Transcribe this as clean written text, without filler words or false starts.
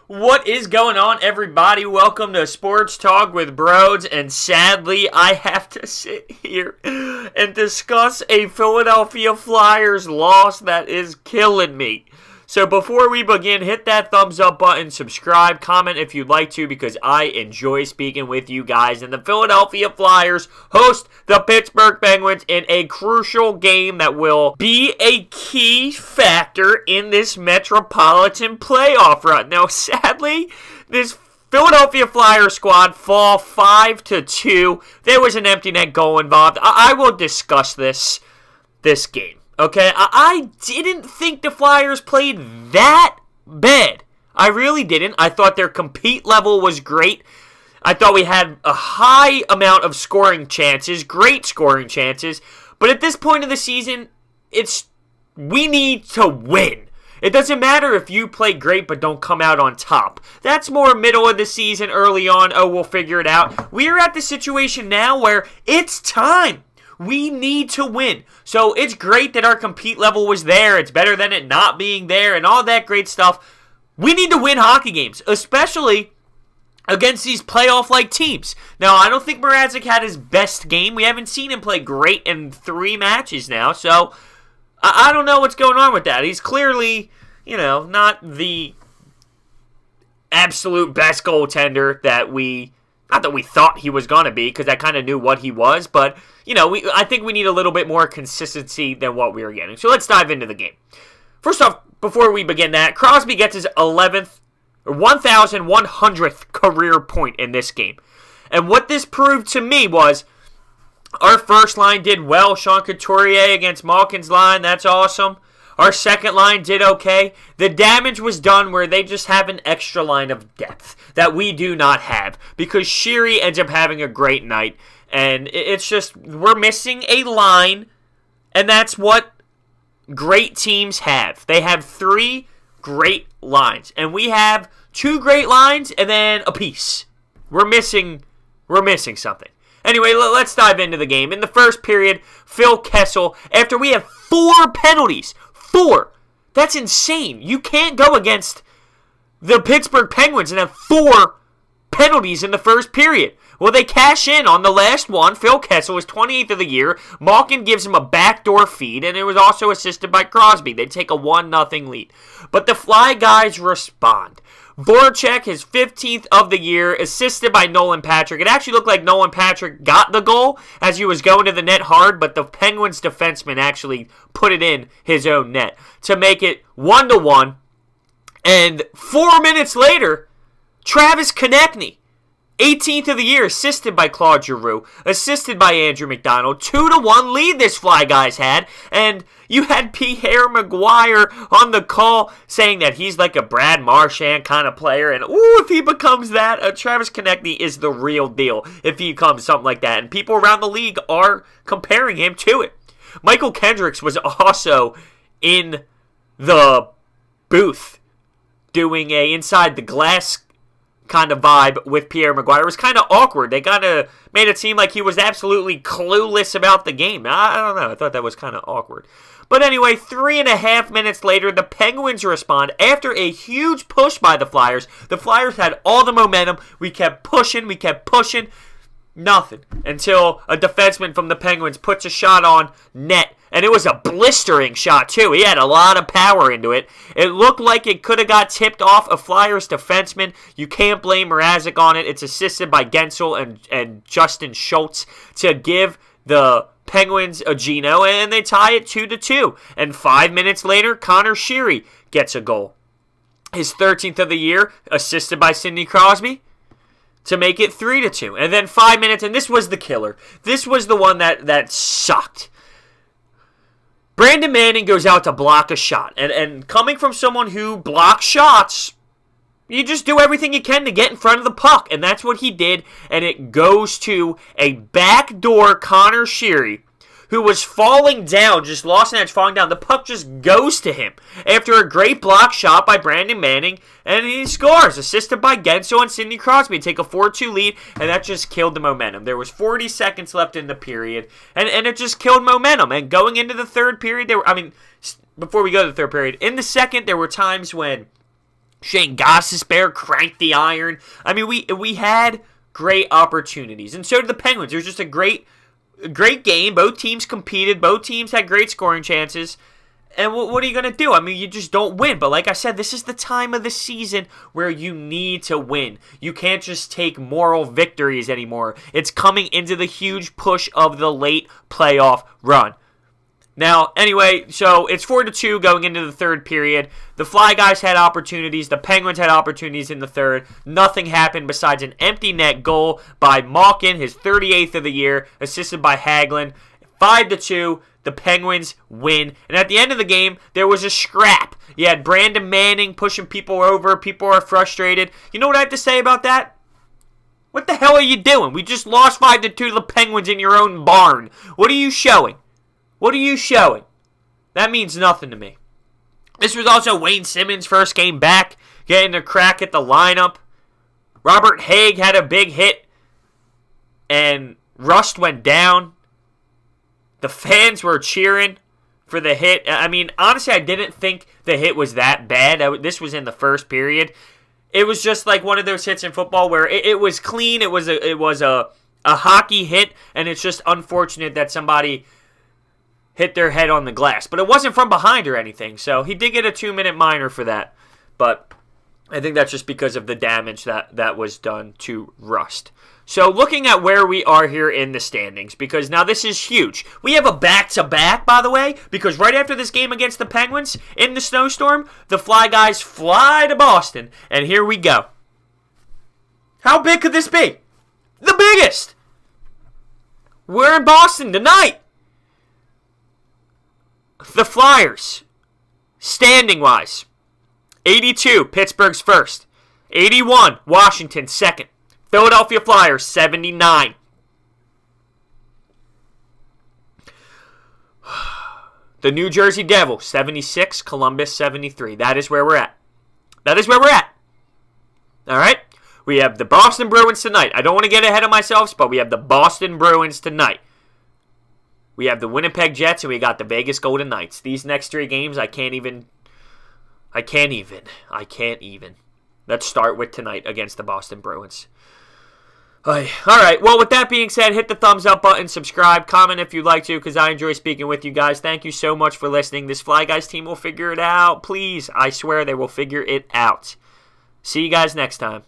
What is going on, everybody? Welcome to Sports Talk with Broads, and sadly, I have to sit here and discuss a Philadelphia Flyers loss that is killing me. So before we begin, hit that thumbs up button, subscribe, comment if you'd like to, because I enjoy speaking with you guys. And the Philadelphia Flyers host the Pittsburgh Penguins in a crucial game that will be a key factor in this Metropolitan playoff run. Now, sadly, this Philadelphia Flyers squad fall 5-2. There was an empty net goal involved. I will discuss this game. Okay, I didn't think the Flyers played that bad. I really didn't. I thought their compete level was great. I thought we had a high amount of scoring chances, great scoring chances. But at this point of the season, we need to win. It doesn't matter if you play great but don't come out on top. That's more middle of the season, early on. Oh, we'll figure it out. We are at the situation now where it's time. We need to win. So it's great that our compete level was there. It's better than it not being there and all that great stuff. We need to win hockey games, especially against these playoff-like teams. Now, I don't think Mrazek had his best game. We haven't seen him play great in 3 matches now. So I don't know what's going on with that. He's clearly, not the absolute best goaltender that not that we thought he was going to be, because I kind of knew what he was, but, I think we need a little bit more consistency than what we were getting. So let's dive into the game. First off, before we begin that, Crosby gets his 1,100th career point in this game. And what this proved to me was our first line did well. Sean Couturier against Malkin's line, that's awesome. Our second line did okay. The damage was done where they just have an extra line of depth that we do not have, because Sheary ends up having a great night. And it's just, we're missing a line, and that's what great teams have. They have 3 great lines, and we have 2 great lines and then a piece. We're missing something. Anyway, let's dive into the game. In the first period, Phil Kessel, after we have 4 penalties, 4. That's insane. You can't go against the Pittsburgh Penguins and have 4 penalties in the first period. Well, they cash in on the last one. Phil Kessel was 28th of the year. Malkin gives him a backdoor feed, and it was also assisted by Crosby. They take a 1-0 lead. But the Fly guys respond. Voracek, his 15th of the year, assisted by Nolan Patrick. It actually looked like Nolan Patrick got the goal as he was going to the net hard, but the Penguins defenseman actually put it in his own net to make it 1-1. And 4 minutes later, Travis Konechny, 18th of the year, assisted by Claude Giroux, assisted by Andrew McDonald. 2-1 lead this Fly guys had, and you had Pierre Maguire on the call saying that he's like a Brad Marchand kind of player, and if he becomes that, Travis Konechny is the real deal if he becomes something like that, and people around the league are comparing him to it. Michael Kendricks was also in the booth doing a inside the glass kind of vibe with Pierre Maguire. It was kind of awkward. They kind of made it seem like he was absolutely clueless about the game. I don't know. I thought that was kind of awkward. But anyway, 3.5 minutes later, the Penguins respond after a huge push by the Flyers. The Flyers had all the momentum. We kept pushing. Nothing until a defenseman from the Penguins puts a shot on net. And it was a blistering shot, too. He had a lot of power into it. It looked like it could have got tipped off a Flyers defenseman. You can't blame Mrazek on it. It's assisted by Gensel and Justin Schultz to give the Penguins a Geno, and they tie it 2-2. And 5 minutes later, Connor Sheary gets a goal. His 13th of the year, assisted by Sidney Crosby, to make it 3-2. And then 5 minutes, and this was the killer. This was the one that sucked. Brandon Manning goes out to block a shot. And coming from someone who blocks shots, you just do everything you can to get in front of the puck. And that's what he did. And it goes to a backdoor Connor Sheary, who was falling down, just lost an edge, falling down. The puck just goes to him after a great block shot by Brandon Manning, and he scores, assisted by Gensel and Sidney Crosby. Take a 4-2 lead, and that just killed the momentum. There was 40 seconds left in the period, and it just killed momentum. And going into the third period, before we go to the third period, in the second, there were times when Shane Gostisbehere cranked the iron. I mean, we had great opportunities, and so did the Penguins. It was just a great game. Both teams competed. Both teams had great scoring chances. And what are you going to do? I mean, you just don't win. But like I said, this is the time of the season where you need to win. You can't just take moral victories anymore. It's coming into the huge push of the late playoff run. Now, anyway, so it's 4-2 going into the third period. The Fly Guys had opportunities. The Penguins had opportunities in the third. Nothing happened besides an empty net goal by Malkin, his 38th of the year, assisted by Hagelin. 5-2. The Penguins win. And at the end of the game, there was a scrap. You had Brandon Manning pushing people over. People are frustrated. You know what I have to say about that? What the hell are you doing? We just lost 5-2 to the Penguins in your own barn. What are you showing? What are you showing? That means nothing to me. This was also Wayne Simmons' first game back, getting a crack at the lineup. Robert Haig had a big hit, and Rust went down. The fans were cheering for the hit. I mean, honestly, I didn't think the hit was that bad. This was in the first period. It was just like one of those hits in football where it was clean. It was a hockey hit, and it's just unfortunate that somebody hit their head on the glass. But it wasn't from behind or anything, so he did get a 2-minute minor for that. But I think that's just because of the damage that was done to Rust. So looking at where we are here in the standings, because now this is huge. We have a back-to-back, by the way, because right after this game against the Penguins in the snowstorm, the Fly Guys fly to Boston, and here we go. How big could this be? The biggest! We're in Boston tonight. The Flyers, standing-wise, 82, Pittsburgh's first. 81, Washington second. Philadelphia Flyers, 79. The New Jersey Devils, 76. Columbus, 73. That is where we're at. All right? We have the Boston Bruins tonight. I don't want to get ahead of myself, but we have the Boston Bruins tonight. We have the Winnipeg Jets, and we got the Vegas Golden Knights. These next three games, I can't even. Let's start with tonight against the Boston Bruins. All right, well, with that being said, hit the thumbs up button, subscribe, comment if you'd like to, because I enjoy speaking with you guys. Thank you so much for listening. This Fly Guys team will figure it out. Please, I swear they will figure it out. See you guys next time.